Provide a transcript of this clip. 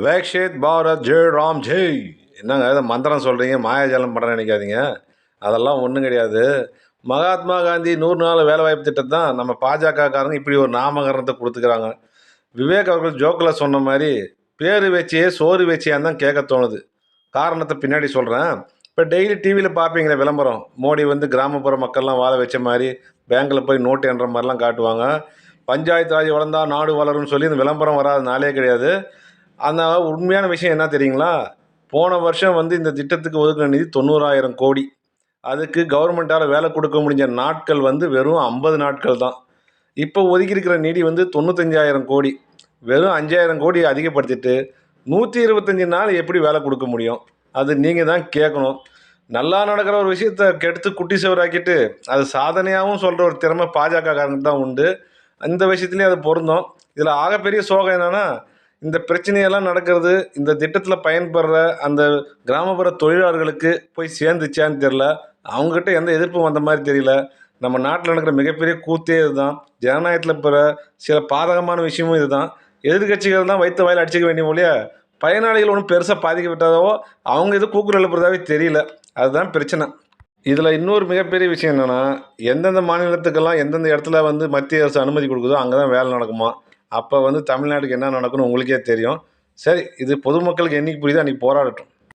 வேக்ஷேத் பாரத் ஜெய் ராம் ஜெய். என்னங்க இதை மந்திரம் சொல்கிறீங்க, மாயாஜாலம் பண்ணுறேன்னு நினைக்காதீங்க. அதெல்லாம் ஒன்றும் கிடையாது. மகாத்மா காந்தி 100 நாள் வேலைவாய்ப்பு திட்டத்தை தான் நம்ம பாஜகக்காரங்க இப்படி ஒரு நாமகரணத்தை கொடுத்துக்கிறாங்க. விவேக் அவர்கள் ஜோக்கில் சொன்ன மாதிரி பேர் வச்சியே சோறு வச்சியான்னு தான் கேட்க தோணுது. காரணத்தை பின்னாடி சொல்கிறேன். இப்போ டெய்லி டிவியில் பார்ப்பீங்களே விளம்பரம், மோடி வந்து கிராமப்புற மக்கள்லாம் வாழ வச்ச மாதிரி பேங்க்கில் போய் நோட்டு என்ற மாதிரிலாம் காட்டுவாங்க. பஞ்சாயத்து ராஜ் வளர்ந்தா நாடு வளரும்னு சொல்லி இந்த விளம்பரம் வராத நாளே கிடையாது. அந்த உண்மையான விஷயம் என்ன தெரியுங்களா? போன வருஷம் வந்து இந்த திட்டத்துக்கு ஒதுக்கின நிதி 90,000 கோடி. அதுக்கு கவர்மெண்ட்டால் வேலை கொடுக்க முடிஞ்ச நாட்கள் வந்து வெறும் 50 நாட்கள் தான். இப்போ ஒதுக்கியிருக்கிற நிதி வந்து 95,000 கோடி. வெறும் 5,000 கோடி அதிகப்படுத்திட்டு 125 நாள் எப்படி வேலை கொடுக்க முடியும்? அது நீங்கள் தான் கேட்கணும். நல்லா நடக்கிற ஒரு விஷயத்தை கெடுத்து குட்டி சுவராக்கிட்டு அது சாதனையாகவும் சொல்கிற ஒரு திறமை பாஜகக்காரனுக்கு தான் உண்டு. அந்த விஷயத்துலேயும் அது பொருந்தும். இதில் ஆகப்பெரிய சோகம் என்னென்னா, இந்த பிரச்சனையெல்லாம் நடக்கிறது இந்த திட்டத்தில் பயன்படுற அந்த கிராமப்புற தொழிலாளர்களுக்கு போய் சேர்ந்துச்சான்னு தெரில. அவங்ககிட்ட எந்த எதிர்ப்பும் வந்த மாதிரி தெரியல. நம்ம நாட்டில் நடக்கிற மிகப்பெரிய கூத்தே இதுதான். ஜனநாயகத்தில் பெற சில பாதகமான விஷயமும் இதுதான். எதிர்கட்சிகள் தான் வைத்த வாயில் அடிச்சுக்க வேண்டிய மொழிய பயனாளிகள் ஒன்றும் பெருசாக பாதிக்கப்பட்டதாவோ அவங்க எதுவும் கூக்குரல் எழுப்புறதாவே தெரியல. அதுதான் பிரச்சனை. இதில் இன்னொரு மிகப்பெரிய விஷயம் என்னென்னா, எந்தெந்த மாநிலத்துக்கெல்லாம் எந்தெந்த இடத்துல வந்து மத்திய அரசு அனுமதி கொடுக்குதோ அங்கே தான் வேலை நடக்குமா. அப்போ வந்து தமிழ்நாட்டுக்கு என்ன நடக்குன்னு உங்களுக்கே தெரியும். சரி, இது பொதுமக்களுக்கு என்னைக்கு புரியுதோ அன்றைக்கி போராடட்டும்.